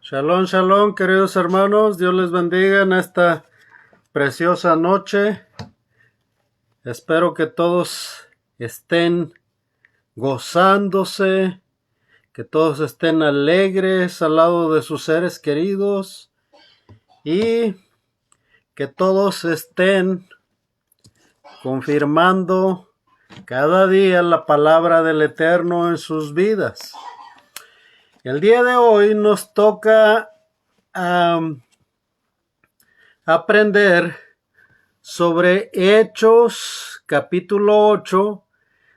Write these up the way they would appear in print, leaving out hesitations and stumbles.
Shalom, shalom, queridos hermanos. Dios les bendiga en esta preciosa noche. Espero que todos estén gozándose, que todos estén alegres al lado de sus seres queridos y que todos estén confirmando cada día la palabra del Eterno en sus vidas. El día de hoy nos toca aprender sobre Hechos capítulo 8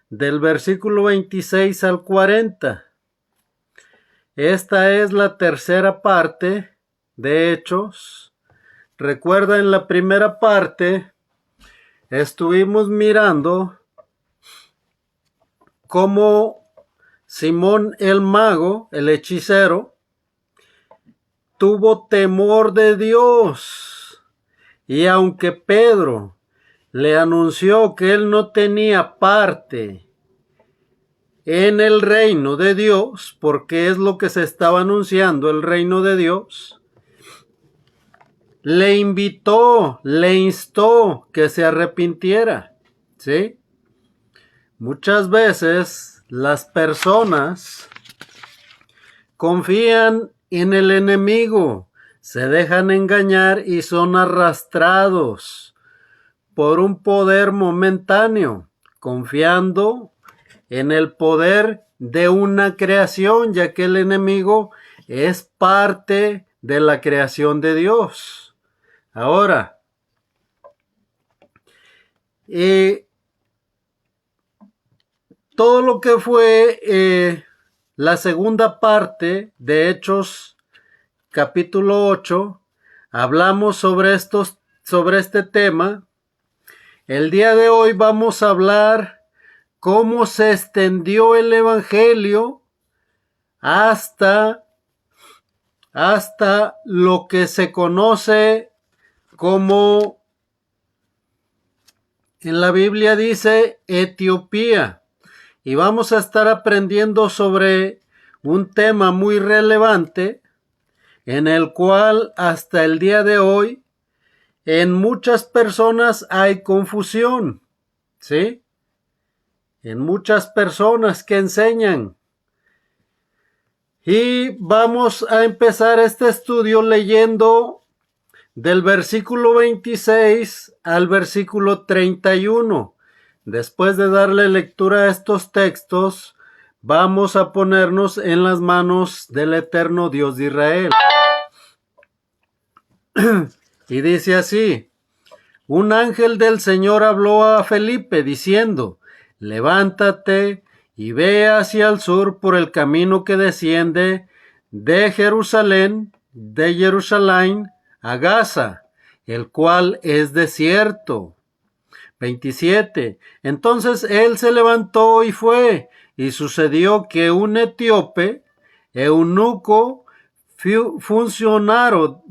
del versículo 26 al 40. Esta es la tercera parte de Hechos. Recuerda, en la primera parte estuvimos mirando cómo Simón el mago, el hechicero, tuvo temor de Dios. Y aunque Pedro le anunció que él no tenía parte en el reino de Dios, porque es lo que se estaba anunciando, el reino de Dios, le invitó, le instó que se arrepintiera, ¿sí? Muchas veces las personas confían en el enemigo, se dejan engañar y son arrastrados por un poder momentáneo, confiando en el poder de una creación, ya que el enemigo es parte de la creación de Dios. Ahora, todo lo que fue la segunda parte de Hechos capítulo 8, hablamos sobre este tema. El día de hoy vamos a hablar cómo se extendió el evangelio hasta lo que se conoce como, en la Biblia dice, Etiopía. Y vamos a estar aprendiendo sobre un tema muy relevante en el cual hasta el día de hoy en muchas personas hay confusión, ¿sí? En muchas personas que enseñan. Y vamos a empezar este estudio leyendo del versículo 26 al versículo 31. Después de darle lectura a estos textos, vamos a ponernos en las manos del eterno Dios de Israel. Y dice así: un ángel del Señor habló a Felipe diciendo: levántate y ve hacia el sur por el camino que desciende de Jerusalén a Gaza, el cual es desierto. 27. Entonces él se levantó y fue, y sucedió que un etíope, eunuco, funcionario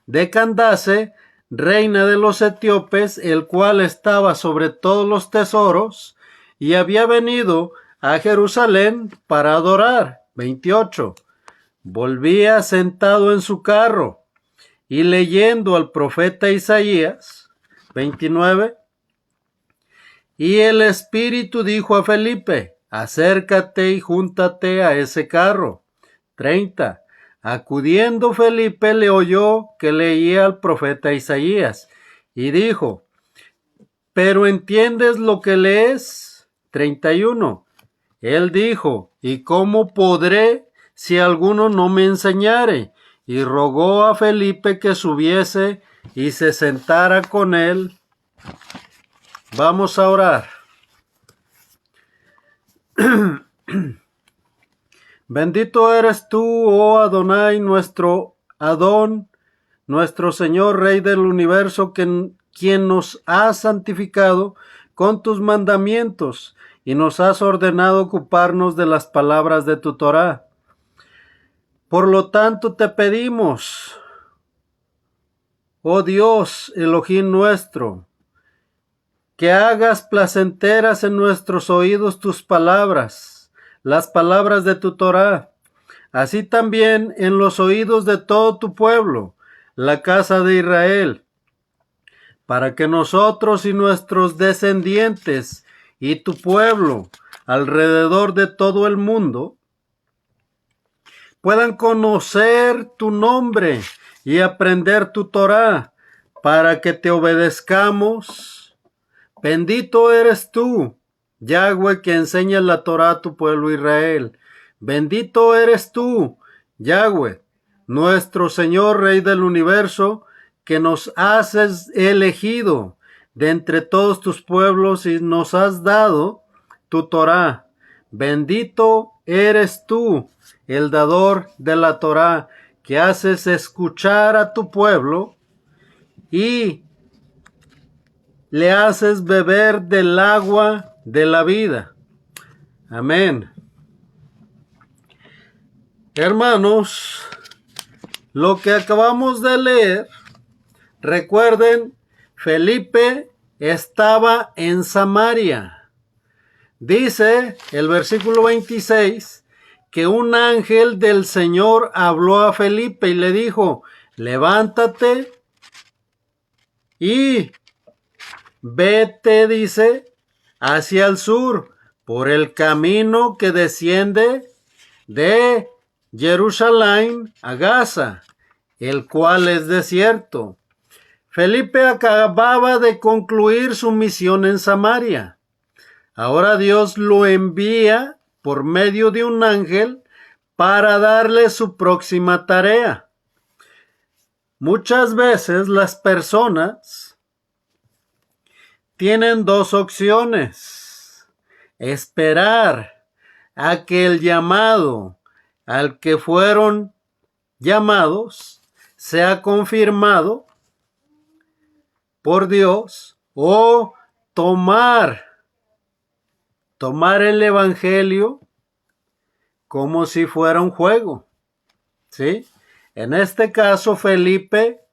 de Candace, reina de los etíopes, el cual estaba sobre todos los tesoros, y había venido a Jerusalén para adorar. 28. Volvía sentado en su carro y leyendo al profeta Isaías. 29. Y el Espíritu dijo a Felipe: acércate y júntate a ese carro. 30. Acudiendo Felipe le oyó que leía al profeta Isaías y dijo: ¿pero entiendes lo que lees? 31. Él dijo: ¿y cómo podré si alguno no me enseñare? Y rogó a Felipe que subiese y se sentara con él. Vamos a orar. Bendito eres tú, oh Adonai, nuestro Adón, nuestro Señor, Rey del universo, quien nos ha santificado con tus mandamientos y nos has ordenado ocuparnos de las palabras de tu Torá. Por lo tanto te pedimos, oh Dios, Elohim nuestro, que hagas placenteras en nuestros oídos tus palabras, las palabras de tu Torá, así también en los oídos de todo tu pueblo, la casa de Israel, para que nosotros y nuestros descendientes y tu pueblo alrededor de todo el mundo puedan conocer tu nombre y aprender tu Torá, para que te obedezcamos. Bendito eres tú, Yahweh, que enseñas la Torá a tu pueblo Israel. Bendito eres tú, Yahweh, nuestro Señor, Rey del universo, que nos has elegido de entre todos tus pueblos y nos has dado tu Torá. Bendito eres tú, el dador de la Torá, que haces escuchar a tu pueblo y le haces beber del agua de la vida. Amén. Hermanos, lo que acabamos de leer, recuerden, Felipe estaba en Samaria. Dice el versículo 26 que un ángel del Señor habló a Felipe y le dijo: levántate y vete, dice, hacia el sur, por el camino que desciende de Jerusalén a Gaza, el cual es desierto. Felipe acababa de concluir su misión en Samaria. Ahora Dios lo envía por medio de un ángel para darle su próxima tarea. Muchas veces las personas tienen dos opciones: esperar a que el llamado al que fueron llamados sea confirmado por Dios, o tomar el evangelio como si fuera un juego, ¿sí? En este caso, Felipe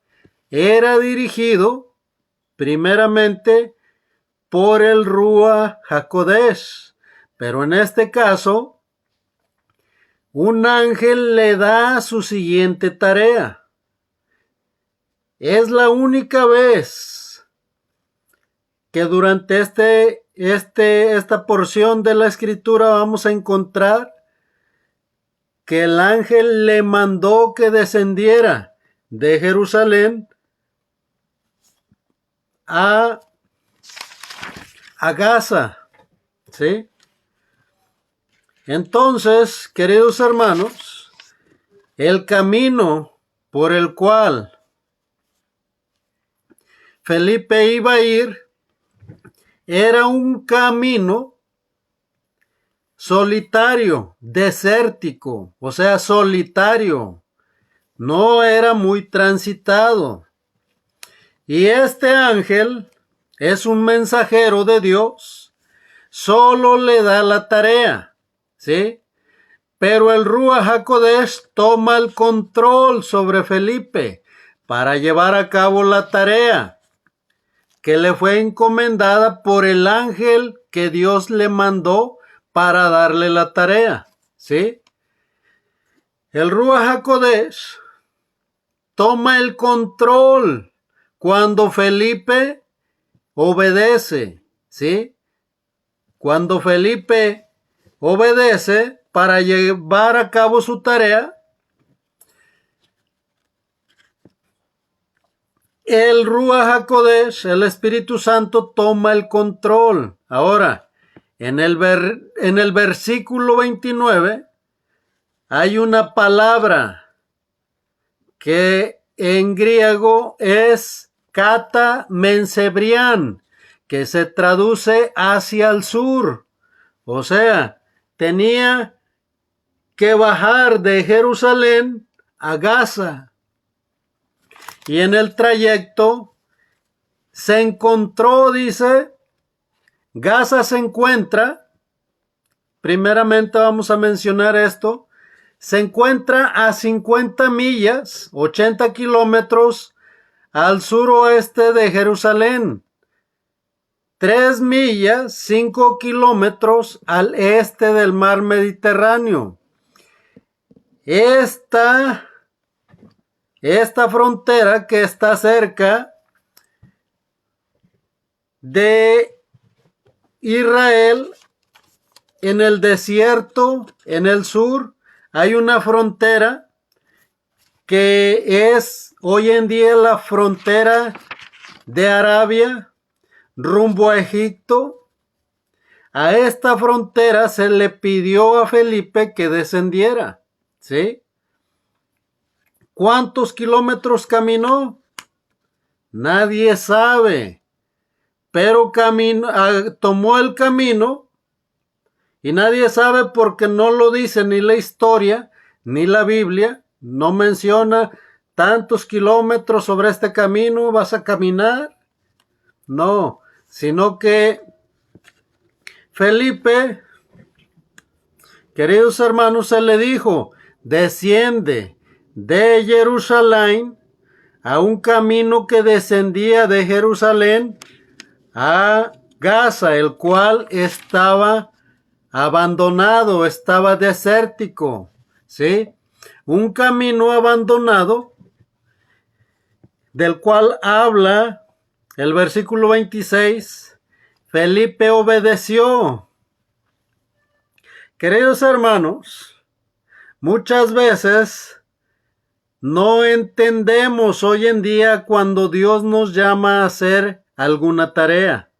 era dirigido primeramente por el Ruach HaKodesh, pero en este caso, un ángel le da su siguiente tarea. Es la única vez que durante esta porción de la escritura vamos a encontrar que el ángel le mandó que descendiera de Jerusalén a Gaza, ¿sí? Entonces, queridos hermanos, el camino por el cual Felipe iba a ir era un camino solitario, desértico, o sea, solitario. No era muy transitado. Y este ángel es un mensajero de Dios. Solo le da la tarea, ¿sí? Pero el Ruach HaKodesh toma el control sobre Felipe para llevar a cabo la tarea que le fue encomendada por el ángel que Dios le mandó para darle la tarea, ¿sí? El Ruach HaKodesh toma el control cuando Felipe obedece, ¿sí? Cuando Felipe obedece para llevar a cabo su tarea, el Ruach HaKodesh, el Espíritu Santo, toma el control. Ahora, en el versículo 29 hay una palabra que en griego es kata mensebrian, que se traduce hacia el sur. O sea, tenía que bajar de Jerusalén a Gaza. Y en el trayecto se encontró, dice, Gaza se encuentra, primeramente vamos a mencionar esto, se encuentra a 50 millas, 80 kilómetros al suroeste de Jerusalén. 3 millas, 5 kilómetros al este del mar Mediterráneo. Esta frontera que está cerca de Israel, en el desierto, en el sur, hay una frontera que es hoy en día la frontera de Arabia rumbo a Egipto. A esta frontera se le pidió a Felipe que descendiera, ¿sí? ¿Cuántos kilómetros caminó? Nadie sabe, pero tomó el camino y nadie sabe porque no lo dice ni la historia ni la Biblia. No menciona tantos kilómetros sobre este camino vas a caminar. No, sino que Felipe, queridos hermanos, se le dijo, desciende de Jerusalén a un camino que descendía de Jerusalén a Gaza, el cual estaba abandonado, estaba desértico, ¿sí? Un camino abandonado del cual habla el versículo 26. Felipe obedeció. Queridos hermanos, muchas veces no entendemos hoy en día cuando Dios nos llama a hacer alguna tarea.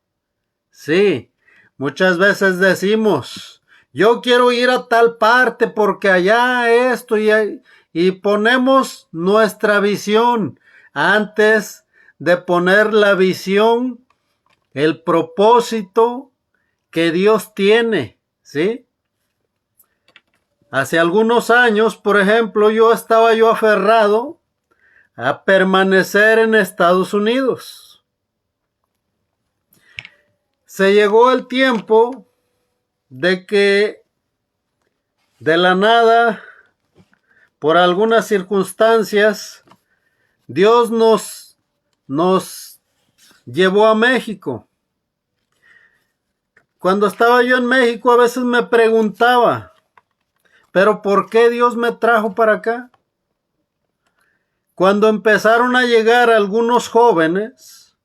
Sí, muchas veces decimos, yo quiero ir a tal parte porque allá esto y ponemos nuestra visión antes de poner la visión, el propósito que Dios tiene, ¿sí? Hace algunos años, por ejemplo, estaba aferrado a permanecer en Estados Unidos. Se llegó el tiempo de que de la nada, por algunas circunstancias, Dios nos llevó a México. Cuando estaba yo en México, a veces me preguntaba, ¿pero por qué Dios me trajo para acá? Cuando empezaron a llegar algunos jóvenes,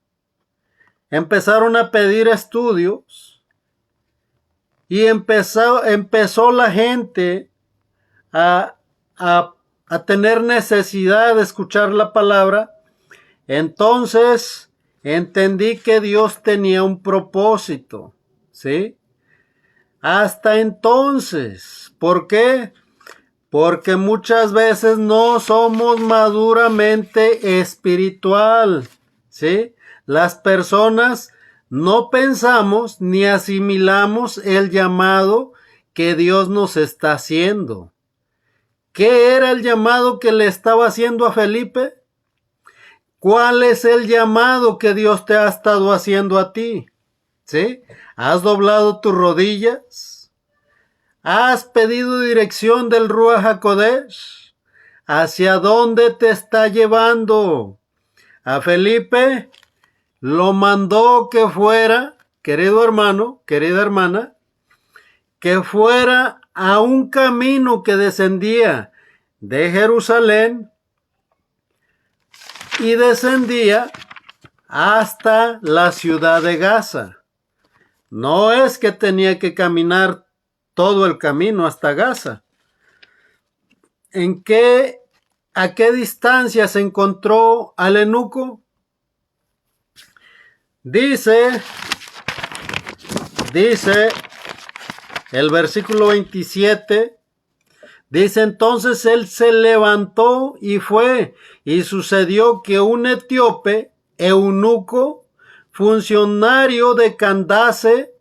empezaron a pedir estudios y empezó la gente a tener necesidad de escuchar la palabra. Entonces entendí que Dios tenía un propósito, ¿sí? Hasta entonces, ¿por qué? Porque muchas veces no somos maduramente espiritual, ¿sí? Las personas no pensamos ni asimilamos el llamado que Dios nos está haciendo. ¿Qué era el llamado que le estaba haciendo a Felipe? ¿Cuál es el llamado que Dios te ha estado haciendo a ti? ¿Sí? ¿Has doblado tus rodillas? ¿Has pedido dirección del Ruach HaKodesh? ¿Hacia dónde te está llevando? A Felipe lo mandó que fuera, querido hermano, querida hermana, que fuera a un camino que descendía de Jerusalén y descendía hasta la ciudad de Gaza. No es que tenía que caminar todo el camino hasta Gaza. ¿A qué distancia se encontró al eunuco? Dice el versículo 27, dice, entonces él se levantó y fue, y sucedió que un etíope, eunuco, funcionario de Candace,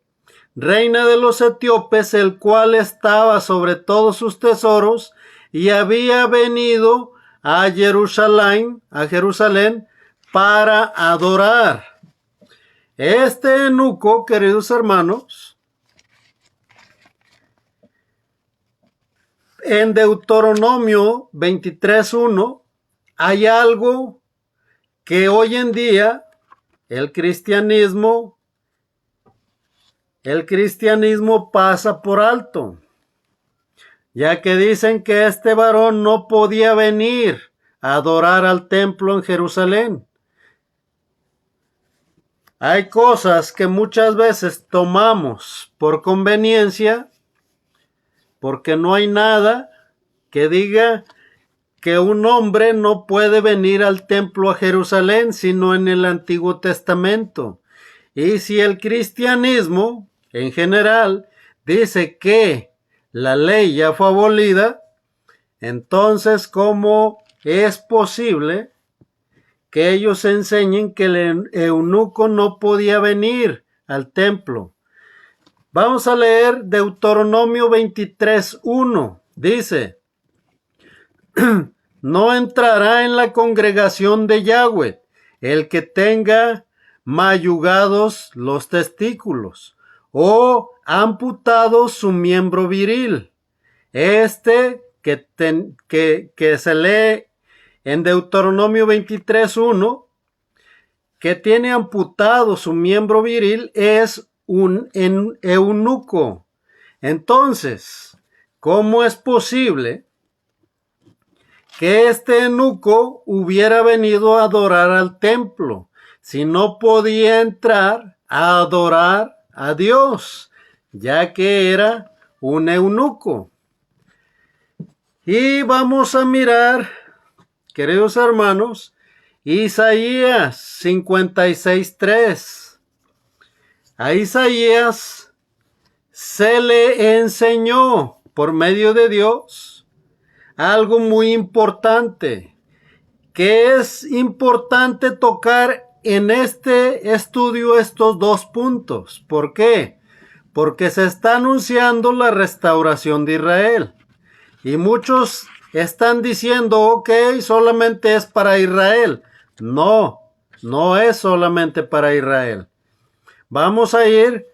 reina de los etíopes, el cual estaba sobre todos sus tesoros, y había venido a Jerusalén, para adorar. Este eunuco, queridos hermanos, en Deuteronomio 23:1 hay algo que hoy en día el cristianismo el cristianismo pasa por alto, ya que dicen que este varón no podía venir a adorar al templo en Jerusalén. Hay cosas que muchas veces tomamos por conveniencia, porque no hay nada que diga que un hombre no puede venir al templo a Jerusalén sino en el Antiguo Testamento. Y si el cristianismo en general dice que la ley ya fue abolida, entonces ¿cómo es posible que ellos enseñen que el eunuco no podía venir al templo? Vamos a leer Deuteronomio 23:1. Dice: no entrará en la congregación de Yahweh el que tenga mayugados los testículos o amputado su miembro viril. Que se lee en Deuteronomio 23:1, que tiene amputado su miembro viril, es un eunuco. Entonces, ¿cómo es posible que este eunuco hubiera venido a adorar al templo si no podía entrar a adorar a Dios, ya que era un eunuco? Y vamos a mirar, queridos hermanos, Isaías 56:3. A Isaías se le enseñó por medio de Dios algo muy importante, que es importante tocar en este estudio estos dos puntos. ¿Por qué? Porque se está anunciando la restauración de Israel. Y muchos están diciendo, ok, solamente es para Israel. No, no es solamente para Israel. Vamos a ir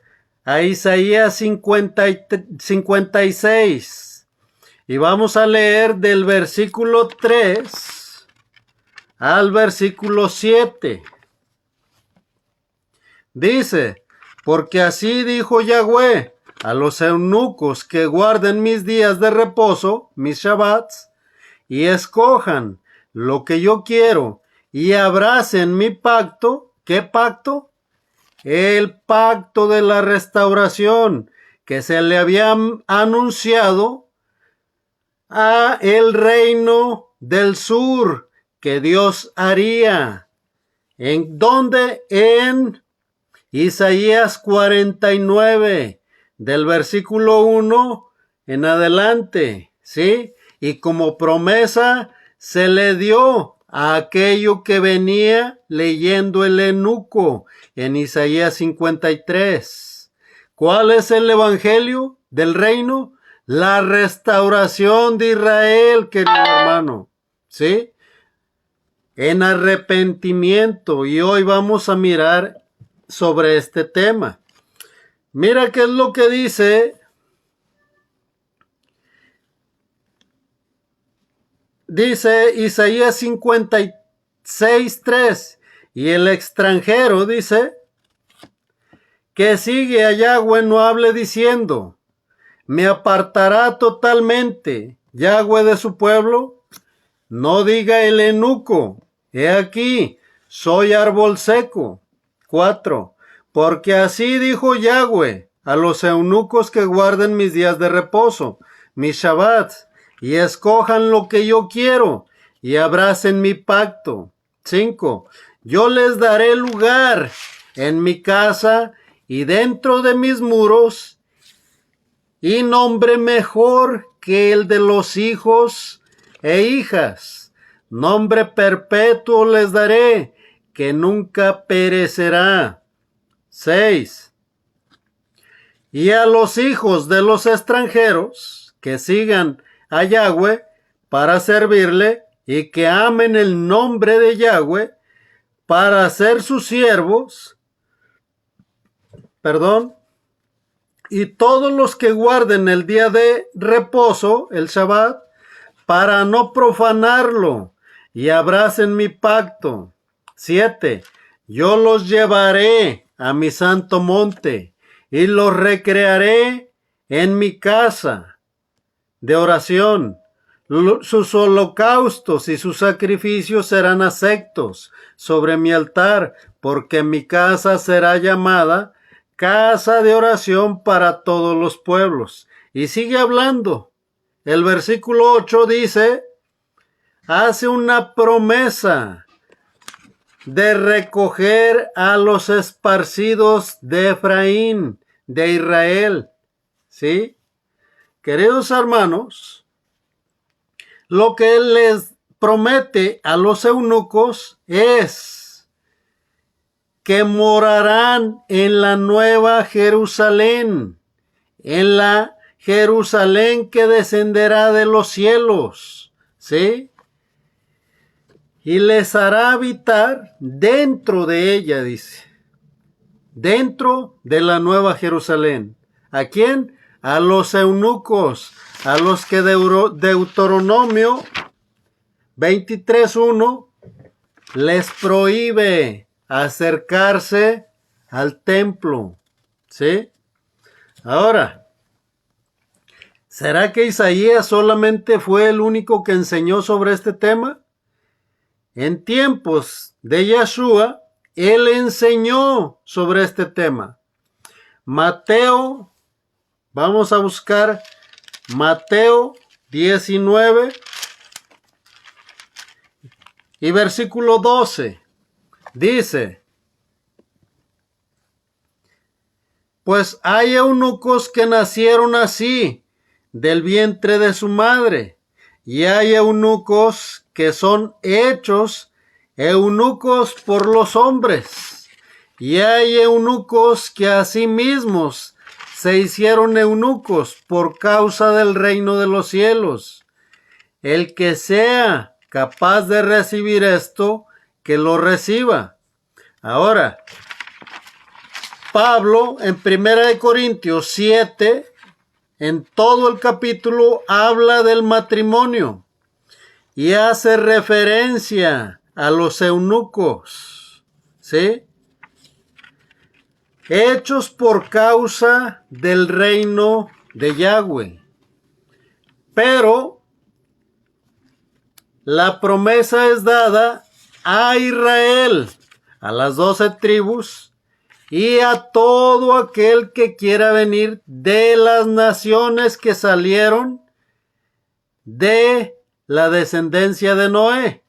a Isaías 56 y vamos a leer del versículo 3 al versículo 7. Dice: porque así dijo Yahweh a los eunucos que guarden mis días de reposo, mis Shabbats, y escojan lo que yo quiero y abracen mi pacto. ¿Qué pacto? El pacto de la restauración que se le había anunciado a el reino del sur que Dios haría. ¿En dónde? En Isaías 49, del versículo 1 en adelante, ¿sí? Y como promesa se le dio a aquello que venía leyendo el eunuco en Isaías 53. ¿Cuál es el evangelio del reino? La restauración de Israel, querido hermano, ¿sí? En arrepentimiento. Y hoy vamos a mirar sobre este tema. Mira qué es lo que dice. Dice Isaías 56:3. Y el extranjero, dice, que sigue a Yahweh no hable diciendo: me apartará totalmente Yahweh de su pueblo. No diga el eunuco: he aquí, soy árbol seco. 4. Porque así dijo Yahweh a los eunucos que guarden mis días de reposo, mis Shabbats, y escojan lo que yo quiero, y abracen mi pacto. 5. Yo les daré lugar en mi casa y dentro de mis muros, y nombre mejor que el de los hijos e hijas. Nombre perpetuo les daré, que nunca perecerá. 6. Y a los hijos de los extranjeros que sigan a Yahweh para servirle y que amen el nombre de Yahweh para ser sus siervos, y todos los que guarden el día de reposo, el Shabbat, para no profanarlo, y abracen mi pacto. 7. Yo los llevaré a mi santo monte y los recrearé en mi casa de oración. Sus holocaustos y sus sacrificios serán aceptos sobre mi altar, porque mi casa será llamada casa de oración para todos los pueblos. Y sigue hablando. El versículo 8 dice, hace una promesa de recoger a los esparcidos de Efraín, de Israel. ¿Sí? Queridos hermanos, lo que él les promete a los eunucos es que morarán en la nueva Jerusalén, en la Jerusalén que descenderá de los cielos, ¿sí? Y les hará habitar dentro de ella, dice, dentro de la nueva Jerusalén. ¿A quién? A los eunucos, a los que Deuteronomio 23:1 les prohíbe acercarse al templo. ¿Sí? Ahora, ¿será que Isaías solamente fue el único que enseñó sobre este tema? En tiempos de Yeshua, él enseñó sobre este tema. Mateo, vamos a buscar Mateo 19 y versículo 12. Dice, pues hay eunucos que nacieron así, del vientre de su madre, y hay eunucos que son hechos eunucos por los hombres, y hay eunucos que a sí mismos se hicieron eunucos por causa del reino de los cielos. El que sea capaz de recibir esto, que lo reciba. Ahora, Pablo en 1 Corintios 7, en todo el capítulo, habla del matrimonio y hace referencia a los eunucos, ¿sí? Hechos por causa del reino de Yahweh. Pero la promesa es dada a Israel, a las 12 tribus, y a todo aquel que quiera venir de las naciones que salieron de la descendencia de Noé,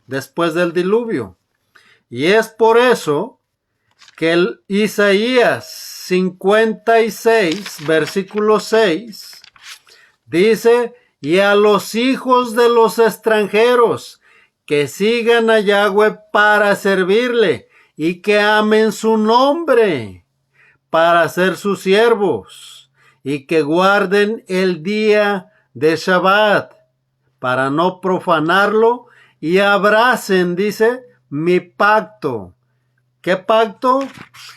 después del diluvio. Y es por eso que el Isaías 56, versículo 6, dice, y a los hijos de los extranjeros que sigan a Yahweh para servirle y que amen su nombre para ser sus siervos y que guarden el día de Shabbat para no profanarlo y abracen, dice, mi pacto. ¿Qué pacto?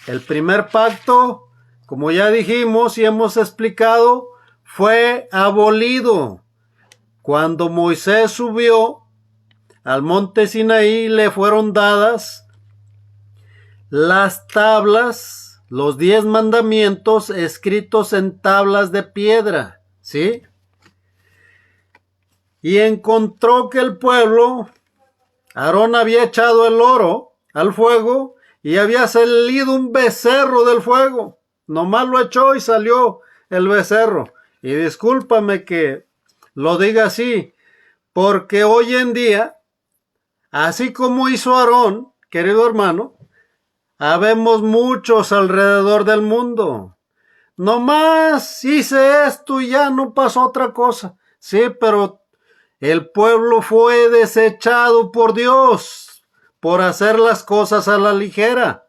El primer pacto, como ya dijimos y hemos explicado, fue abolido cuando Moisés subió al monte Sinaí. Le fueron dadas las tablas, los 10 mandamientos escritos en tablas de piedra, ¿sí? Y encontró que el pueblo, Aarón había echado el oro al fuego y había salido un becerro del fuego. Nomás lo echó y salió el becerro. Y discúlpame que lo diga así, porque hoy en día, así como hizo Aarón, querido hermano, habemos muchos alrededor del mundo. Nomás hice esto y ya no pasó otra cosa. Sí, pero el pueblo fue desechado por Dios por hacer las cosas a la ligera.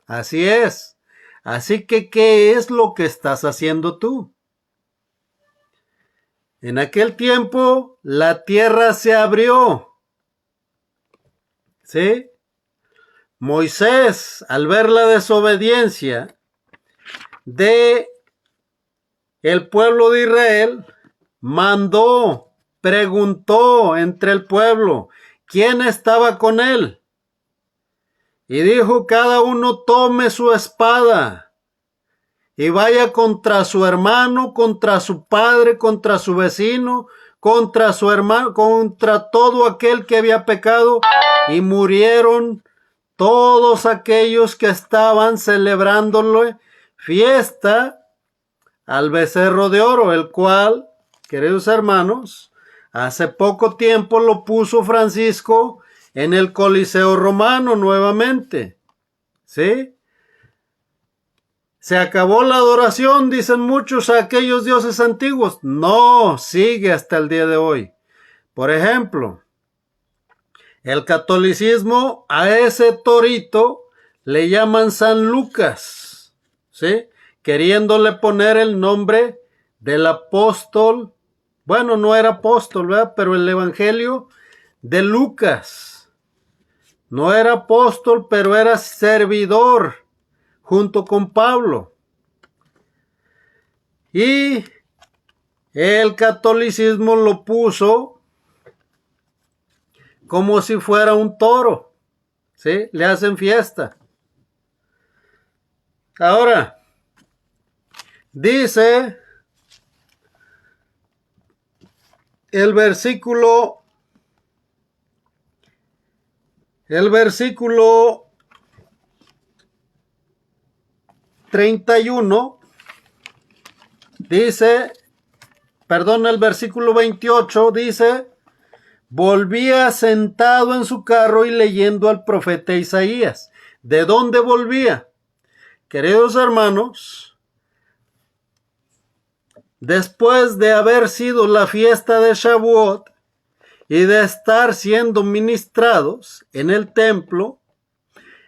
Así es. Así que, ¿qué es lo que estás haciendo tú? En aquel tiempo, la tierra se abrió. ¿Sí? Moisés, al ver la desobediencia de el pueblo de Israel, preguntó entre el pueblo, ¿quién estaba con él? Y dijo, cada uno tome su espada. y vaya contra su hermano, contra su padre, contra su vecino, contra su hermano, contra todo aquel que había pecado, y murieron todos aquellos que estaban celebrándole fiesta al becerro de oro, el cual, queridos hermanos, hace poco tiempo lo puso Francisco en el Coliseo Romano nuevamente. ¿Sí? Se acabó la adoración, dicen muchos, a aquellos dioses antiguos. No, sigue hasta el día de hoy. Por ejemplo, el catolicismo a ese torito le llaman San Lucas, ¿sí? Queriéndole poner el nombre del apóstol. Bueno, no era apóstol, ¿verdad? Pero el evangelio de Lucas. No era apóstol, pero era servidor junto con Pablo. Y el catolicismo lo puso como si fuera un toro, ¿sí? Le hacen fiesta. Ahora, dice el versículo 31, dice, perdón, el versículo 28 dice, volvía sentado en su carro y leyendo al profeta Isaías. ¿De dónde volvía? Queridos hermanos, después de haber sido la fiesta de Shavuot y de estar siendo ministrados en el templo,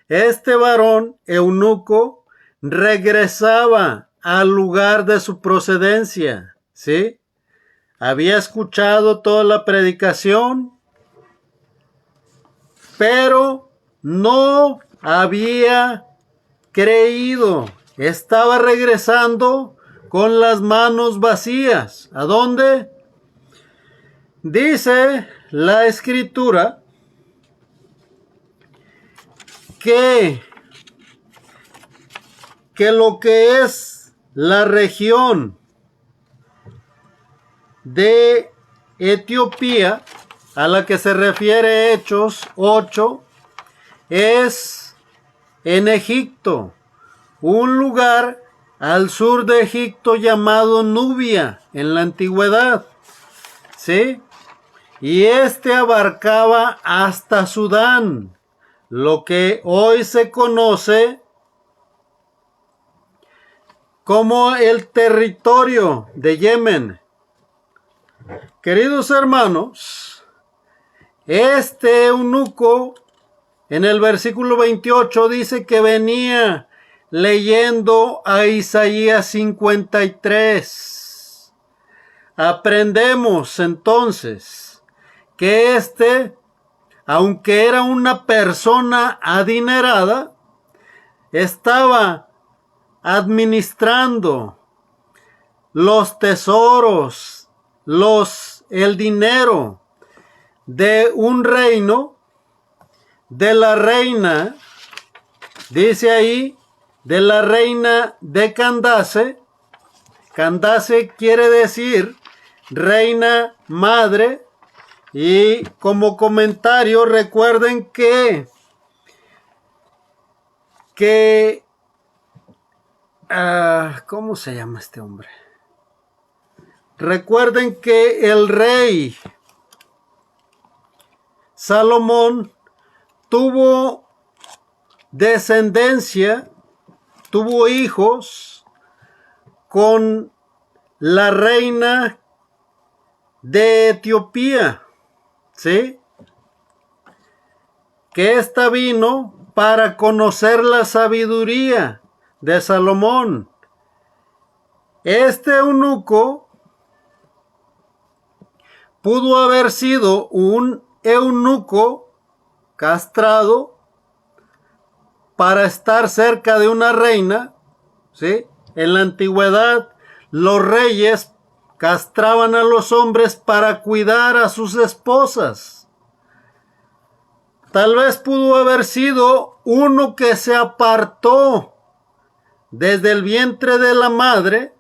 este varón eunuco regresaba al lugar de su procedencia, ¿sí? Había escuchado toda la predicación, pero no había creído. Estaba regresando con las manos vacías. ¿A dónde? Dice la escritura que lo que es la región de Etiopía, a la que se refiere Hechos 8, es en Egipto, un lugar al sur de Egipto llamado Nubia en la antigüedad, ¿sí? Y este abarcaba hasta Sudán, lo que hoy se conoce como el territorio de Yemen. Queridos hermanos, este eunuco en el versículo 28 dice que venía leyendo a Isaías 53. Aprendemos entonces que aunque era una persona adinerada, estaba administrando los tesoros, el dinero de un reino, de la reina, dice ahí, de la reina de Candace. Candace quiere decir reina madre. Y como comentario, recuerden ¿cómo se llama este hombre? Recuerden que el rey Salomón tuvo descendencia, tuvo hijos con la reina de Etiopía, ¿sí? Que ésta vino para conocer la sabiduría de Salomón. Este eunuco pudo haber sido un eunuco castrado para estar cerca de una reina, ¿sí? En la antigüedad, los reyes castraban a los hombres para cuidar a sus esposas. Tal vez pudo haber sido uno que se apartó desde el vientre de la madre,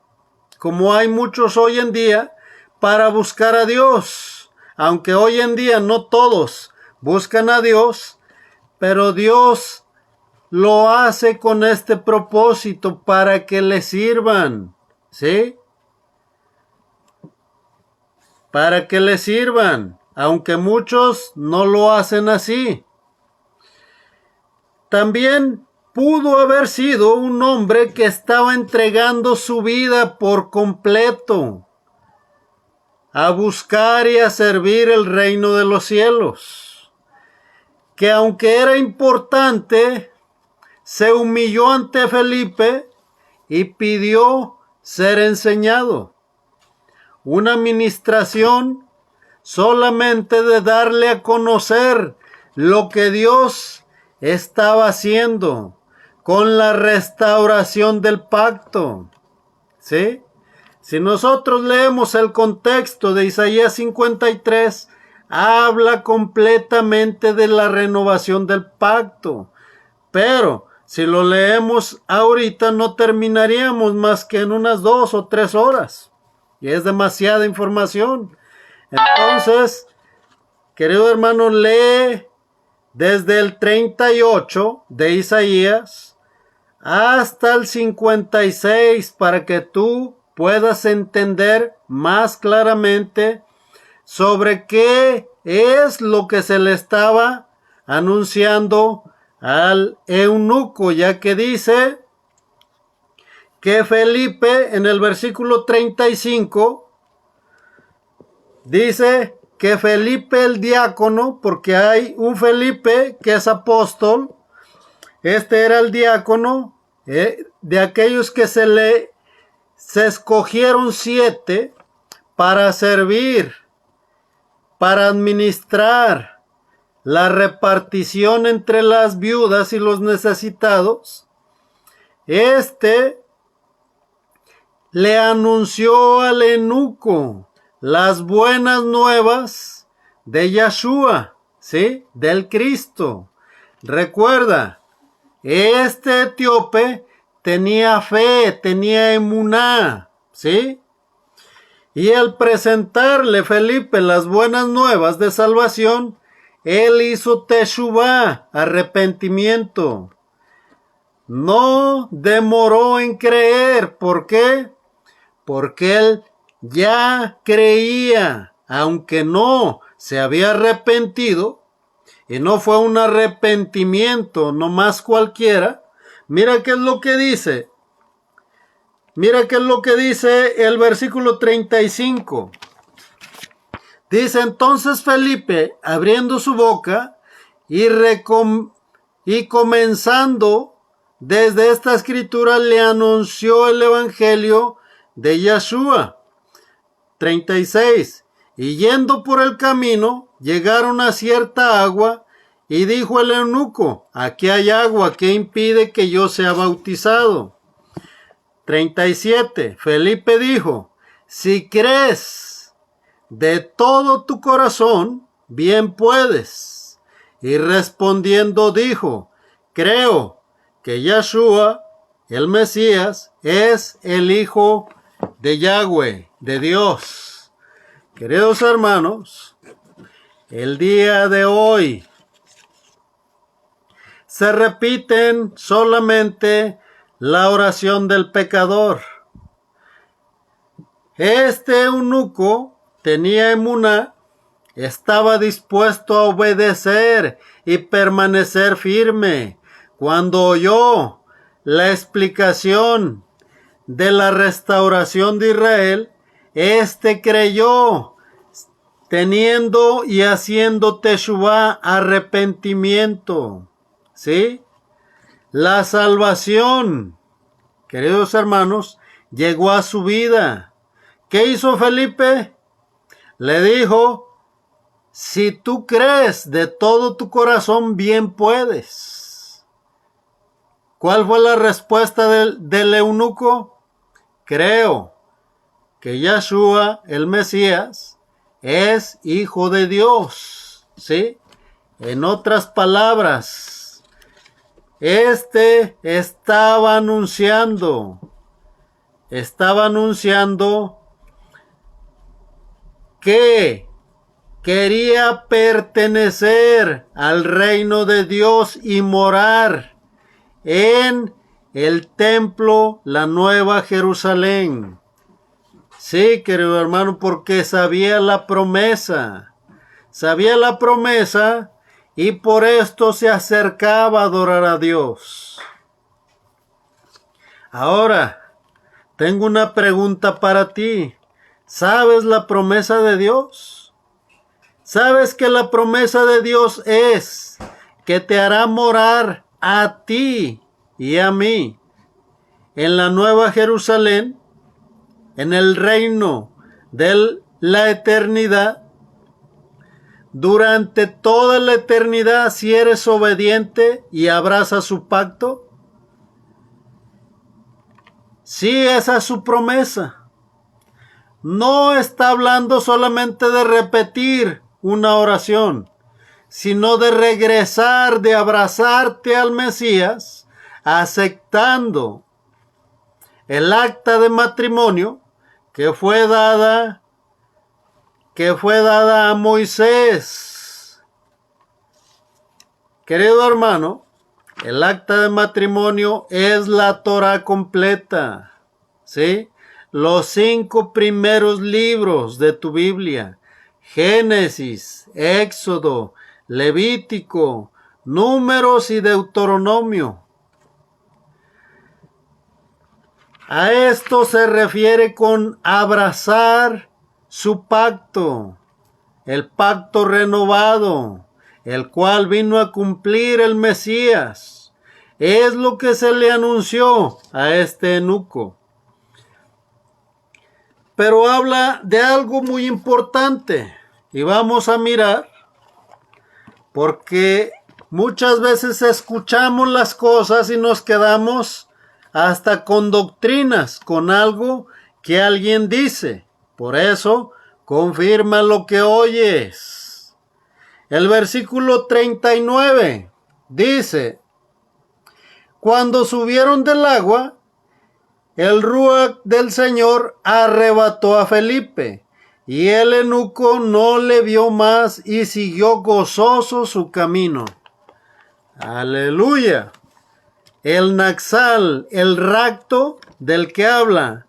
como hay muchos hoy en día, para buscar a Dios. Aunque hoy en día no todos buscan a Dios, pero Dios lo hace con este propósito para que le sirvan, ¿sí? Para que le sirvan, aunque muchos no lo hacen así. También pudo haber sido un hombre que estaba entregando su vida por completo a buscar y a servir el reino de los cielos, que aunque era importante, se humilló ante Felipe y pidió ser enseñado. Una administración solamente de darle a conocer lo que Dios estaba haciendo con la restauración del pacto. ¿Sí? Si nosotros leemos el contexto de Isaías 53, habla completamente de la renovación del pacto. Pero si lo leemos ahorita no terminaríamos más que en unas 2 o 3 horas. Y es demasiada información. Entonces, querido hermano, lee desde el 38 de Isaías hasta el 56 para que tú puedas entender más claramente sobre qué es lo que se le estaba anunciando al eunuco, ya que dice que Felipe en el versículo 35 dice que Felipe el diácono, porque hay un Felipe que es apóstol, este era el diácono, de aquellos que se escogieron 7 para servir, para administrar la repartición entre las viudas y los necesitados. Este le anunció al eunuco las buenas nuevas de Yeshua, ¿sí? Del Cristo. Recuerda, este etíope tenía fe, tenía emuná, ¿sí? Y al presentarle Felipe las buenas nuevas de salvación, él hizo teshuvá, arrepentimiento. No demoró en creer. ¿Por qué? Porque él ya creía, aunque no se había arrepentido, y no fue un arrepentimiento nomás cualquiera. Mira qué es lo que dice. Mira qué es lo que dice el versículo 35. Dice: entonces Felipe, abriendo su boca y comenzando desde esta escritura, le anunció el evangelio de Yeshua. 36. Y yendo por el camino, llegaron a cierta agua, y dijo el eunuco: aquí hay agua, ¿qué impide que yo sea bautizado? 37. Felipe dijo: si crees de todo tu corazón, bien puedes. Y respondiendo dijo: creo que Yeshua, el Mesías, es el Hijo de Yahweh, de Dios. Queridos hermanos, el día de hoy se repiten solamente la oración del pecador. Este eunuco tenía emuná, estaba dispuesto a obedecer y permanecer firme. Cuando oyó la explicación de la restauración de Israel, este creyó, teniendo y haciendo teshuvá, arrepentimiento. ¿Sí? La salvación, queridos hermanos, llegó a su vida. ¿Qué hizo Felipe? Le dijo: si tú crees de todo tu corazón, bien puedes. ¿Cuál fue la respuesta del eunuco? Creo que Yeshua, el Mesías, es Hijo de Dios. ¿Sí? En otras palabras, Este estaba anunciando que quería pertenecer al reino de Dios y morar en el templo, la Nueva Jerusalén. Sí, querido hermano, porque sabía la promesa y por esto se acercaba a adorar a Dios. Ahora, tengo una pregunta para ti. ¿Sabes la promesa de Dios? ¿Sabes que la promesa de Dios es que te hará morar a ti y a mí en la Nueva Jerusalén, en el reino de la eternidad? Durante toda la eternidad, si eres obediente y abrazas su pacto. Sí, esa es su promesa. No está hablando solamente de repetir una oración, sino de regresar, de abrazarte al Mesías, aceptando el acta de matrimonio que fue dada a Moisés. Querido hermano, el acta de matrimonio es la Torah completa, ¿sí? Los 5 primeros libros de tu Biblia: Génesis, Éxodo, Levítico, Números y Deuteronomio. A esto se refiere con abrazar su pacto, el pacto renovado, el cual vino a cumplir el Mesías. Es lo que se le anunció a este eunuco. Pero habla de algo muy importante y vamos a mirar, porque muchas veces escuchamos las cosas y nos quedamos hasta con doctrinas, con algo que alguien dice. Por eso, confirma lo que oyes. El versículo 39 dice: cuando subieron del agua, el Ruach del Señor arrebató a Felipe, y el eunuco no le vio más y siguió gozoso su camino. Aleluya. El Naxal, el rapto del que habla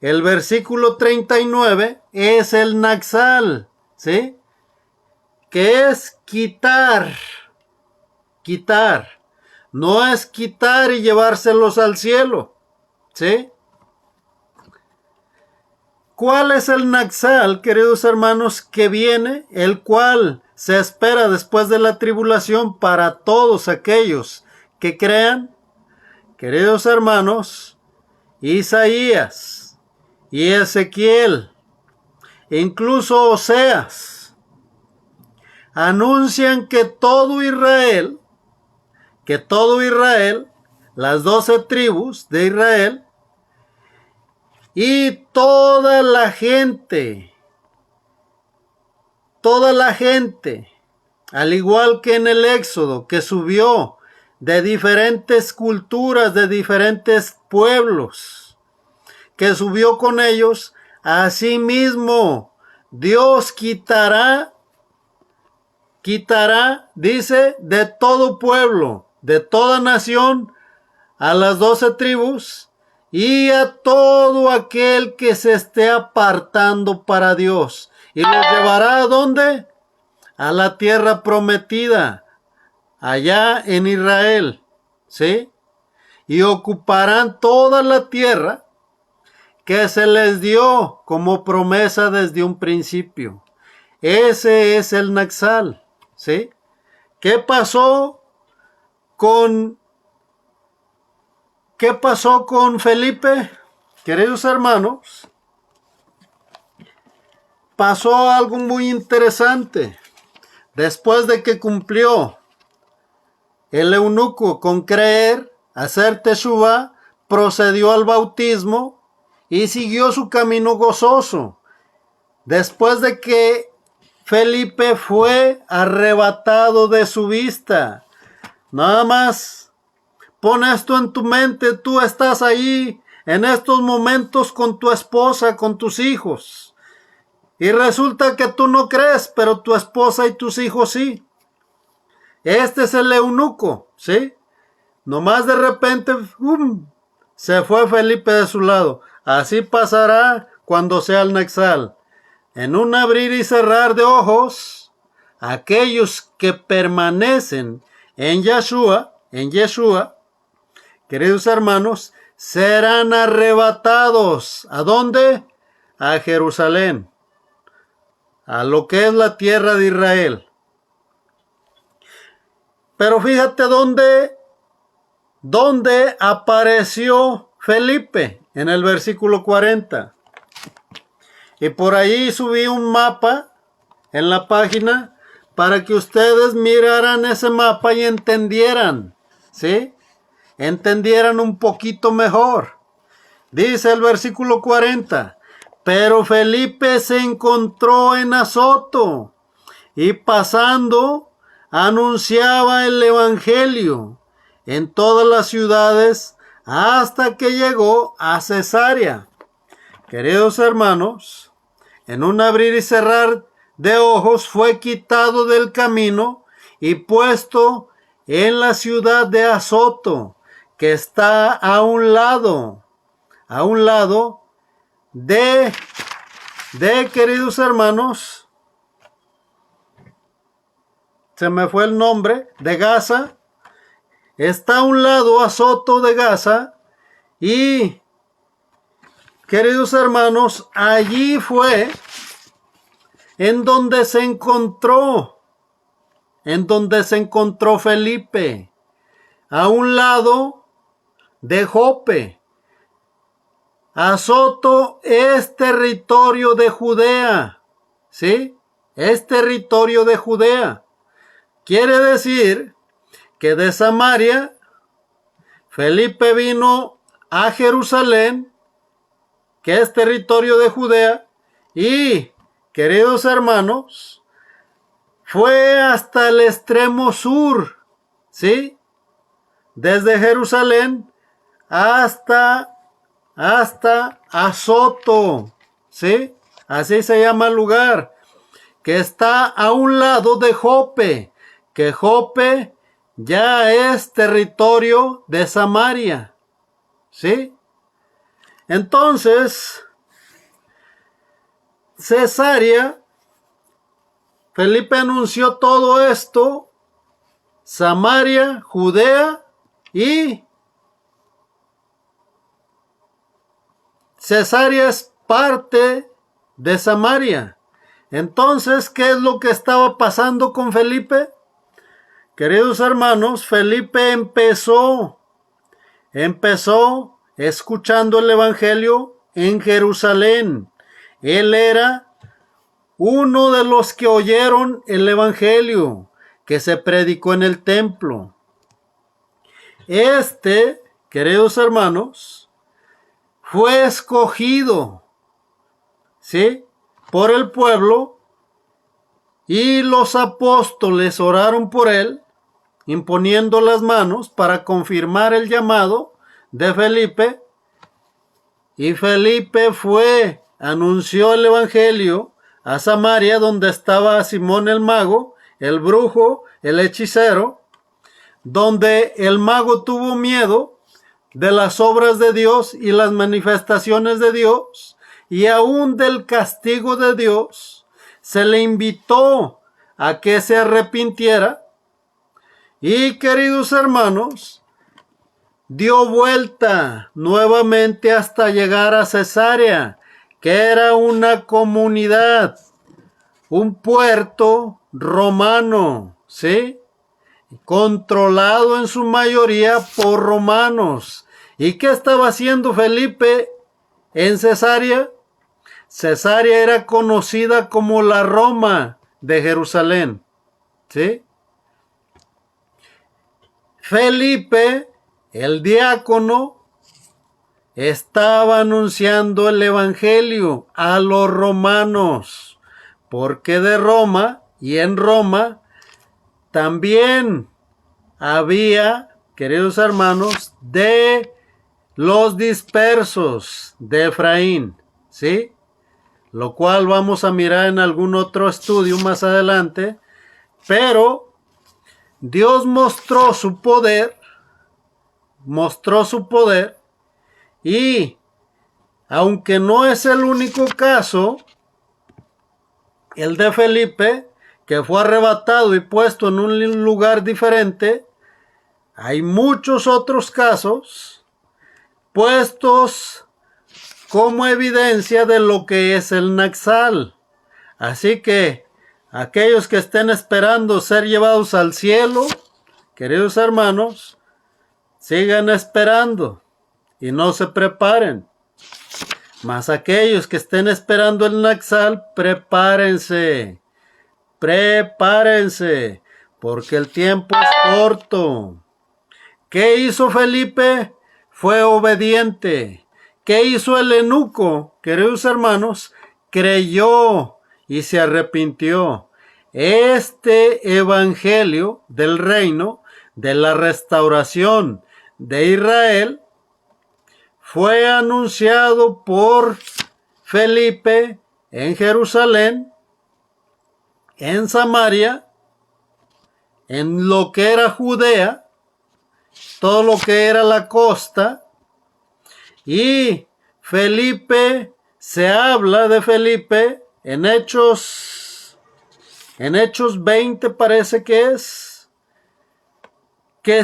el versículo 39, es el Naxal, ¿sí? Que es quitar. No es quitar y llevárselos al cielo, ¿sí? ¿Cuál es el Naxal, queridos hermanos, que viene? El cual se espera después de la tribulación para todos aquellos que crean. Queridos hermanos, Isaías y Ezequiel, incluso Oseas, anuncian que todo Israel, las 12 tribus de Israel, y toda la gente, al igual que en el Éxodo, que subió de diferentes culturas, de diferentes pueblos, que subió con ellos, asimismo Dios quitará, dice, de todo pueblo, de toda nación, a las 12 tribus, y a todo aquel que se esté apartando para Dios. Y los llevará ¿a dónde? A la tierra prometida, allá en Israel, ¿sí? Y ocuparán toda la tierra que se les dio como promesa desde un principio. Ese es el Naxal, ¿sí? ¿Qué pasó con Felipe? Queridos hermanos, pasó algo muy interesante. Después de que cumplió el eunuco con creer, hacer teshuvá, procedió al bautismo y siguió su camino gozoso. Después de que Felipe fue arrebatado de su vista, nada más Pon esto en tu mente, tú estás ahí en estos momentos con tu esposa, con tus hijos. Y resulta que tú no crees, pero tu esposa y tus hijos sí. Este es el eunuco, ¿sí? Nomás de repente, se fue Felipe de su lado. Así pasará cuando sea el Nexal. En un abrir y cerrar de ojos, aquellos que permanecen en Yeshua, queridos hermanos, serán arrebatados. ¿A dónde? A Jerusalén, a lo que es la tierra de Israel. Pero fíjate dónde apareció Felipe, en el versículo 40. Y por ahí subí un mapa en la página para que ustedes miraran ese mapa y entendieran, ¿sí? Entendieran un poquito mejor. Dice el versículo 40, pero Felipe se encontró en Azoto y pasando anunciaba el evangelio en todas las ciudades hasta que llegó a Cesarea. Queridos hermanos, en un abrir y cerrar de ojos fue quitado del camino y puesto en la ciudad de Azoto, que está a un lado de queridos hermanos, se me fue el nombre, de Gaza. Está a un lado Azoto de Gaza y, queridos hermanos, allí fue en donde se encontró Felipe, a un lado de Jope. Azoto es territorio de Judea, ¿sí? Es territorio de Judea. Quiere decir que de Samaria, Felipe vino a Jerusalén, que es territorio de Judea, y, queridos hermanos, fue hasta el extremo sur, ¿sí? Desde Jerusalén hasta Azoto, ¿sí? Así se llama el lugar, que está a un lado de Jope, que Jope ya es territorio de Samaria, ¿sí? Entonces, Cesarea, Felipe anunció todo esto, Samaria, Judea y Cesarea es parte de Samaria. Entonces, ¿qué es lo que estaba pasando con Felipe? Queridos hermanos, Felipe empezó escuchando el evangelio en Jerusalén. Él era uno de los que oyeron el evangelio que se predicó en el templo. Queridos hermanos, fue escogido, ¿sí?, por el pueblo, y los apóstoles oraron por él, imponiendo las manos para confirmar el llamado de Felipe. Y Felipe anunció el evangelio a Samaria, donde estaba Simón el mago, el brujo, el hechicero, donde el mago tuvo miedo de las obras de Dios y las manifestaciones de Dios, y aún del castigo de Dios. Se le invitó a que se arrepintiera, y, queridos hermanos, dio vuelta nuevamente hasta llegar a Cesarea, que era una comunidad, un puerto romano, ¿sí?, controlado en su mayoría por romanos. ¿Y qué estaba haciendo Felipe en Cesarea? Cesarea era conocida como la Roma de Jerusalén, ¿sí? Felipe, el diácono, estaba anunciando el evangelio a los romanos, porque de Roma y en Roma también había queridos hermanos, de los dispersos de Efraín, ¿sí? Lo cual vamos a mirar en algún otro estudio más adelante, pero Dios mostró su poder, y aunque no es el único caso, el de Felipe, que fue arrebatado y puesto en un lugar diferente, hay muchos otros casos puestos como evidencia de lo que es el Naxal. Así que aquellos que estén esperando ser llevados al cielo, queridos hermanos, sigan esperando y no se preparen. Mas aquellos que estén esperando el Naxal, prepárense, porque el tiempo es corto. ¿Qué hizo Felipe? Fue obediente. ¿Qué hizo el eunuco? Queridos hermanos, creyó y se arrepintió. Este evangelio del reino, de la restauración de Israel, fue anunciado por Felipe en Jerusalén, en Samaria, en lo que era Judea, todo lo que era la costa, y Felipe, se habla de Felipe en Hechos 20 parece que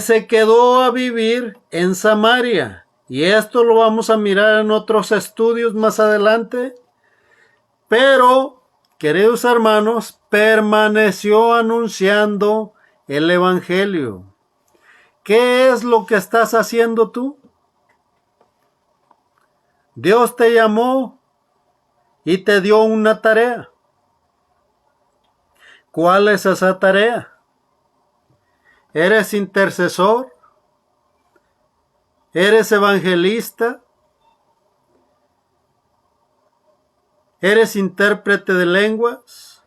se quedó a vivir en Samaria, y esto lo vamos a mirar en otros estudios más adelante, pero, queridos hermanos, permaneció anunciando el evangelio. ¿Qué es lo que estás haciendo tú? Dios te llamó y te dio una tarea. ¿Cuál es esa tarea? ¿Eres intercesor? ¿Eres evangelista? ¿Eres intérprete de lenguas?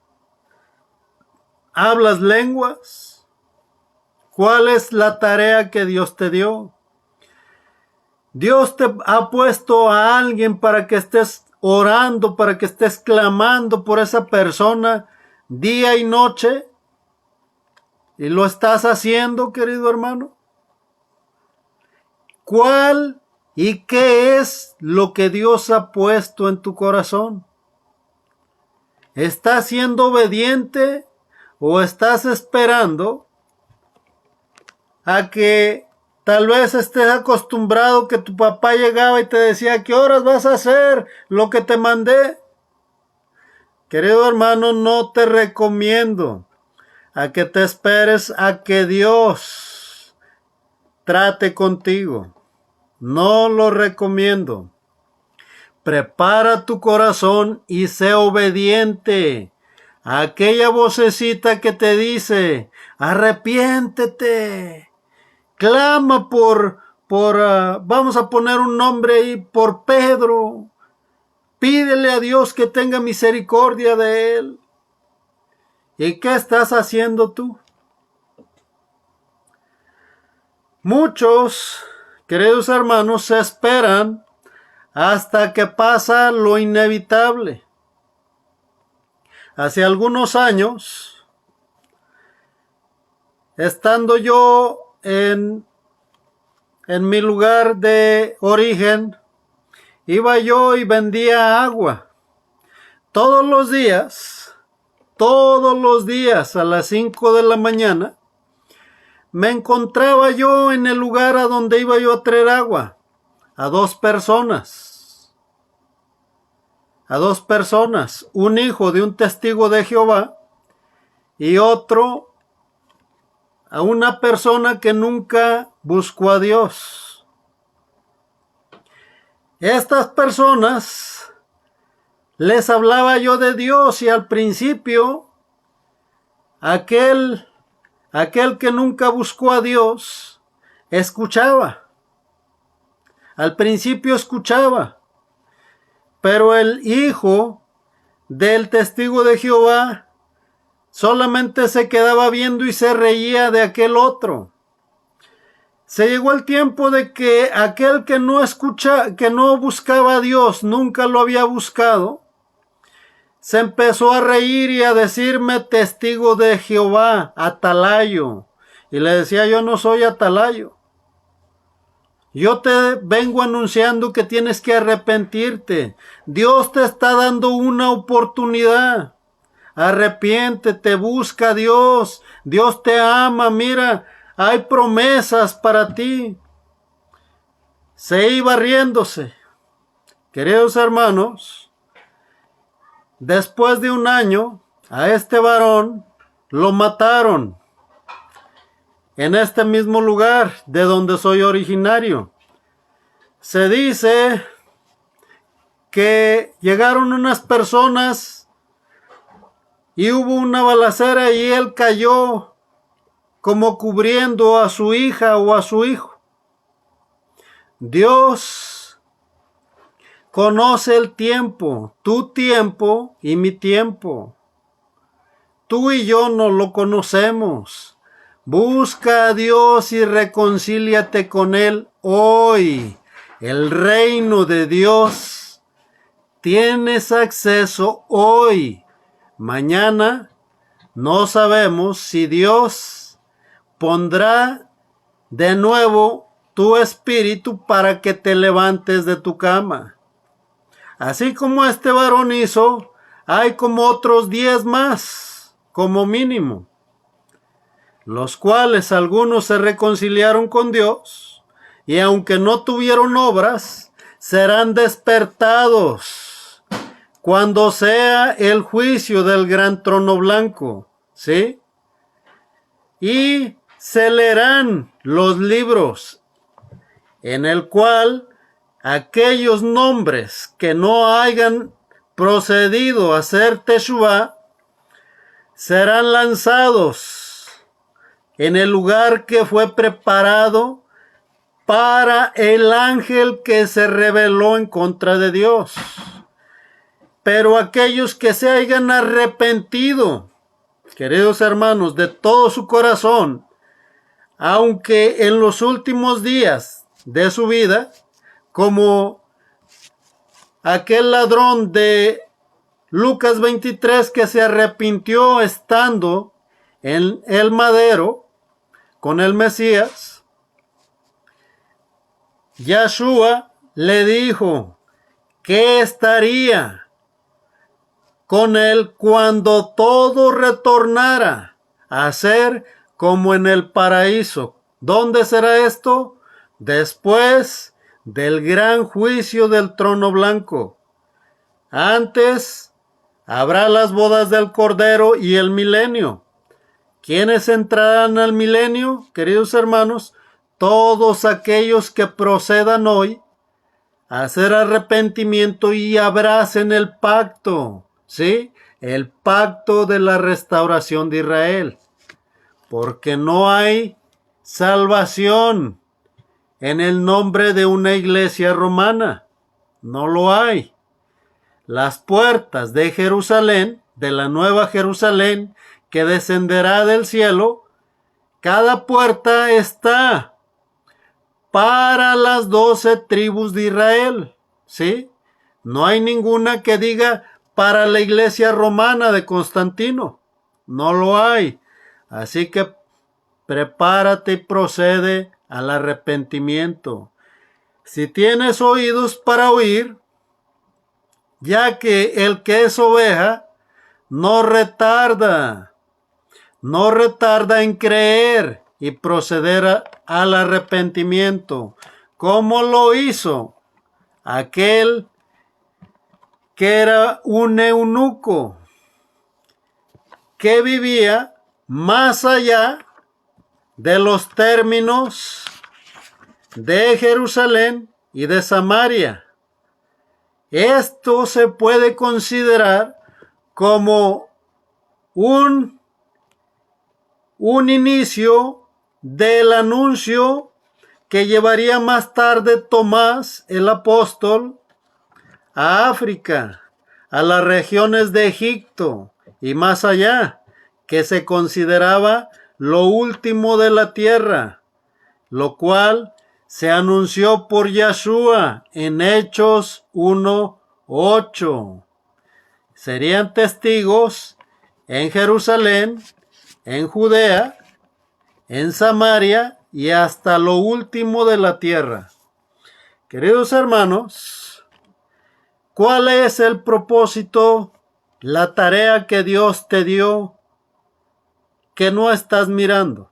¿Hablas lenguas? ¿Cuál es la tarea que Dios te dio? Dios te ha puesto a alguien para que estés orando, para que estés clamando por esa persona día y noche. ¿Y lo estás haciendo, querido hermano? ¿Cuál y qué es lo que Dios ha puesto en tu corazón? ¿Estás siendo obediente o estás esperando a que tal vez estés acostumbrado que tu papá llegaba y te decía, ¿qué horas vas a hacer lo que te mandé? Querido hermano, no te recomiendo a que te esperes a que Dios trate contigo. No lo recomiendo. Prepara tu corazón y sé obediente a aquella vocecita que te dice, arrepiéntete. Clama vamos a poner un nombre ahí, por Pedro. Pídele a Dios que tenga misericordia de él. ¿Y qué estás haciendo tú? Muchos, queridos hermanos, se esperan hasta que pasa lo inevitable. Hace algunos años, estando yo en mi lugar de origen, iba yo y vendía agua. Todos los días a las 5 de la mañana, me encontraba yo en el lugar a donde iba yo a traer agua, a dos personas, un hijo de un testigo de Jehová y otro a una persona que nunca buscó a Dios. Estas personas les hablaba yo de Dios y al principio aquel que nunca buscó a Dios escuchaba. Al principio escuchaba, pero el hijo del testigo de Jehová solamente se quedaba viendo y se reía de aquel otro. Se llegó el tiempo de que aquel que que no buscaba a Dios, nunca lo había buscado, se empezó a reír y a decirme testigo de Jehová, atalayo. Y le decía, yo no soy atalayo. Yo te vengo anunciando que tienes que arrepentirte. Dios te está dando una oportunidad. Arrepiéntete, busca a Dios. Dios te ama, mira, hay promesas para ti. Se iba riéndose. Queridos hermanos, después de un año, a este varón lo mataron en este mismo lugar de donde soy originario. Se dice que llegaron unas personas y hubo una balacera y él cayó como cubriendo a su hija o a su hijo. Dios conoce el tiempo, tu tiempo y mi tiempo. Tú y yo no lo conocemos. Busca a Dios y reconcíliate con Él hoy. El reino de Dios tienes acceso hoy. Mañana no sabemos si Dios pondrá de nuevo tu espíritu para que te levantes de tu cama. Así como este varón hizo, hay como otros 10 más, como mínimo, los cuales algunos se reconciliaron con Dios, y aunque no tuvieron obras, serán despertados cuando sea el juicio del gran trono blanco, ¿sí? Y se leerán los libros en el cual aquellos nombres que no hayan procedido a hacer Teshuvá serán lanzados en el lugar que fue preparado para el ángel que se rebeló en contra de Dios. Pero aquellos que se hayan arrepentido, queridos hermanos, de todo su corazón, aunque en los últimos días de su vida, como aquel ladrón de Lucas 23 que se arrepintió estando en el madero con el Mesías, Yahshua le dijo que estaría con él cuando todo retornara a ser como en el paraíso. ¿Dónde será esto? Después del gran juicio del trono blanco. Antes habrá las bodas del Cordero y el milenio. ¿Quiénes entrarán al milenio, queridos hermanos? Todos aquellos que procedan hoy a hacer arrepentimiento y abracen el pacto, ¿sí? El pacto de la restauración de Israel. Porque no hay salvación en el nombre de una iglesia romana. No lo hay. Las puertas de Jerusalén, de la nueva Jerusalén, que descenderá del cielo, cada puerta está para las 12 tribus de Israel, ¿sí? No hay ninguna que diga para la iglesia romana de Constantino. No lo hay. Así que prepárate y procede al arrepentimiento. Si tienes oídos para oír, ya que el que es oveja no retarda en creer y proceder al arrepentimiento, como lo hizo aquel que era un eunuco, que vivía más allá de los términos de Jerusalén y de Samaria. Esto se puede considerar como un inicio del anuncio que llevaría más tarde Tomás, el apóstol, a África, a las regiones de Egipto y más allá, que se consideraba lo último de la tierra, lo cual se anunció por Yeshua en Hechos 1:8. Serían testigos en Jerusalén, en Judea, en Samaria y hasta lo último de la tierra. Queridos hermanos, ¿cuál es el propósito, la tarea que Dios te dio que no estás mirando?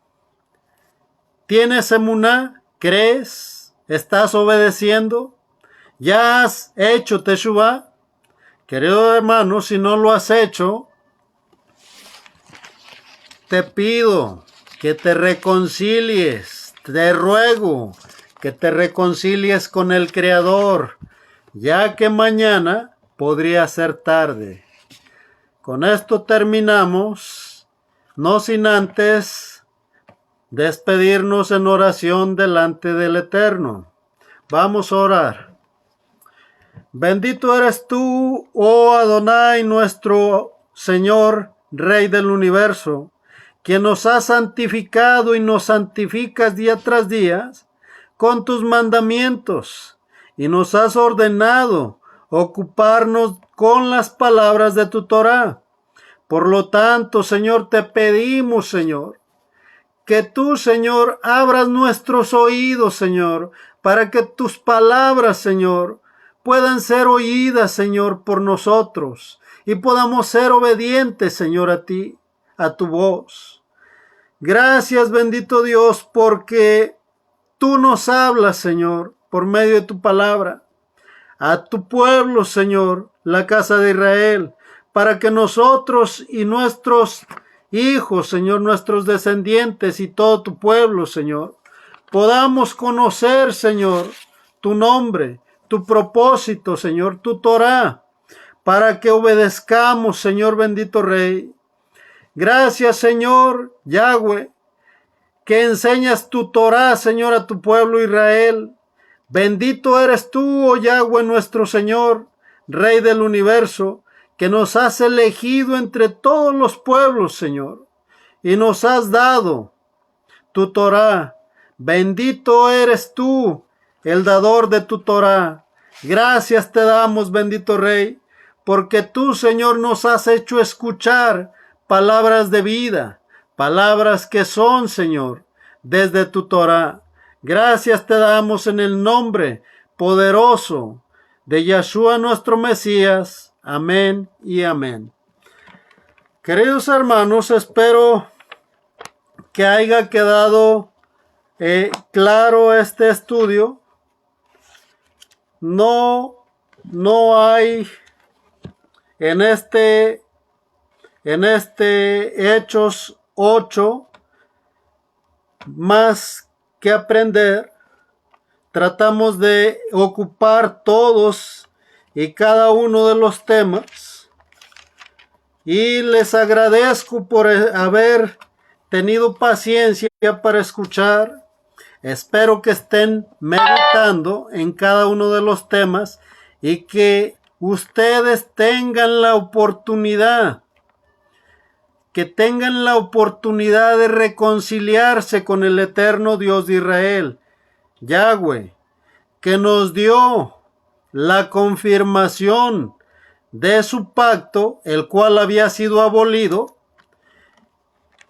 ¿Tienes emuná? ¿Crees? ¿Estás obedeciendo? ¿Ya has hecho teshuvá? Querido hermano, si no lo has hecho, te pido que te reconcilies, te ruego que te reconcilies con el Creador, ya que mañana podría ser tarde. Con esto terminamos, no sin antes despedirnos en oración delante del Eterno. Vamos a orar. Bendito eres tú, oh Adonai, nuestro Señor, Rey del universo, que nos has santificado y nos santificas día tras día con tus mandamientos, y nos has ordenado ocuparnos con las palabras de tu Torá. Por lo tanto, Señor, te pedimos, Señor, que tú, Señor, abras nuestros oídos, Señor, para que tus palabras, Señor, puedan ser oídas, Señor, por nosotros, y podamos ser obedientes, Señor, a ti, a tu voz. Gracias, bendito Dios, porque tú nos hablas, Señor, por medio de tu palabra, a tu pueblo, Señor, la casa de Israel, para que nosotros y nuestros hijos, Señor, nuestros descendientes y todo tu pueblo, Señor, podamos conocer, Señor, tu nombre, tu propósito, Señor, tu Torá, para que obedezcamos, Señor bendito Rey. Gracias, Señor Yahweh, que enseñas tu Torá, Señor, a tu pueblo Israel. Bendito eres tú, oh Yahweh, nuestro Señor, Rey del universo, que nos has elegido entre todos los pueblos, Señor, y nos has dado tu Torá. Bendito eres tú, el dador de tu Torá. Gracias te damos, bendito Rey, porque tú, Señor, nos has hecho escuchar palabras de vida, palabras que son, Señor, desde tu Torá. Gracias te damos en el nombre poderoso de Yeshua nuestro Mesías. Amén y amén. Queridos hermanos, espero que haya quedado claro este estudio. No hay en este Hechos 8 más que aprender. Tratamos de ocupar todos y cada uno de los temas, y les agradezco por haber tenido paciencia para escuchar. Espero que estén meditando en cada uno de los temas y que ustedes tengan la oportunidad de reconciliarse con el eterno Dios de Israel, Yahweh, que nos dio la confirmación de su pacto, el cual había sido abolido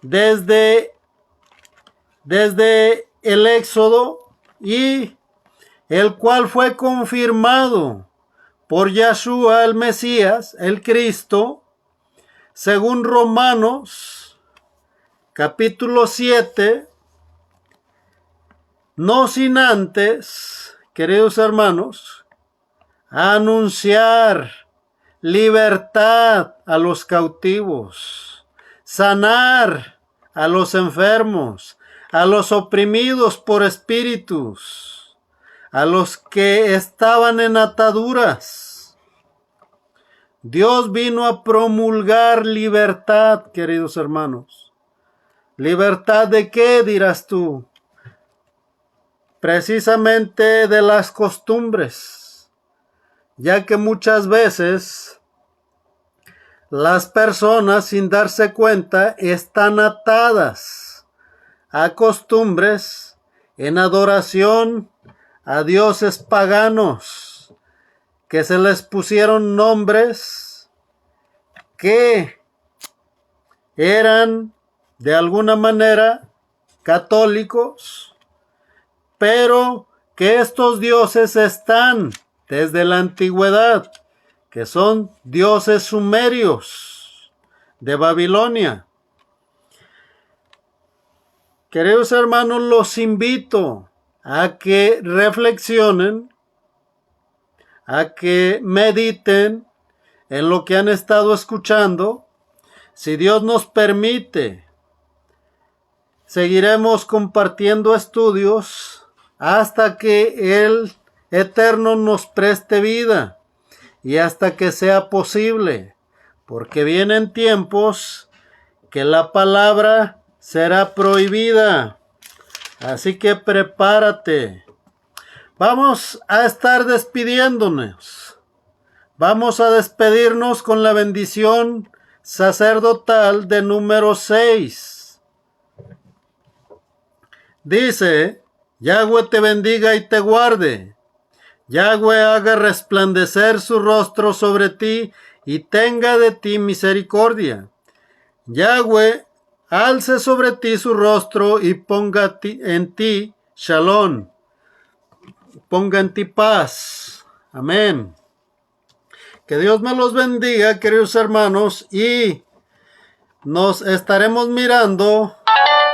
desde el Éxodo, y el cual fue confirmado por Yeshua el Mesías, el Cristo, según Romanos capítulo 7, no sin antes, queridos hermanos, anunciar libertad a los cautivos, sanar a los enfermos, a los oprimidos por espíritus, a los que estaban en ataduras. Dios vino a promulgar libertad, queridos hermanos. ¿Libertad de qué, dirás tú? Precisamente de las costumbres, ya que muchas veces las personas, sin darse cuenta, están atadas a costumbres en adoración a dioses paganos, que se les pusieron nombres que eran de alguna manera católicos, pero que estos dioses están desde la antigüedad, que son dioses sumerios de Babilonia. Queridos hermanos, los invito a que reflexionen, a que mediten en lo que han estado escuchando. Si Dios nos permite, seguiremos compartiendo estudios hasta que el Eterno nos preste vida y hasta que sea posible, porque vienen tiempos que la palabra será prohibida. Así que prepárate. Vamos a estar despidiéndonos. Vamos a despedirnos con la bendición sacerdotal de número 6. Dice: Yahweh te bendiga y te guarde. Yahweh haga resplandecer su rostro sobre ti y tenga de ti misericordia. Yahweh alce sobre ti su rostro y ponga en ti shalom. Ponga en ti paz. Amén. Que Dios me los bendiga, queridos hermanos, y nos estaremos mirando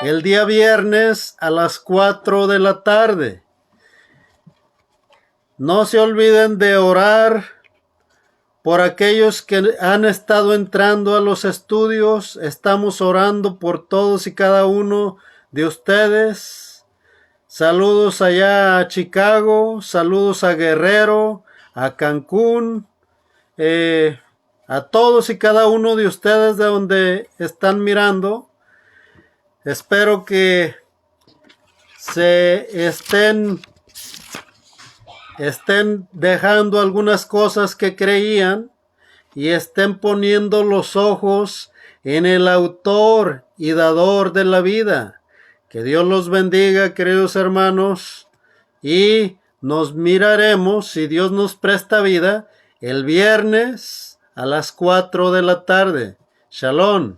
el día viernes a las 4 de la tarde. No se olviden de orar por aquellos que han estado entrando a los estudios. Estamos orando por todos y cada uno de ustedes. Saludos allá a Chicago, saludos a Guerrero, a Cancún, a todos y cada uno de ustedes de donde están mirando. Espero que se estén dejando algunas cosas que creían y estén poniendo los ojos en el autor y dador de la vida. Que Dios los bendiga, queridos hermanos, y nos miraremos, si Dios nos presta vida, el viernes a las 4 de la tarde. Shalom.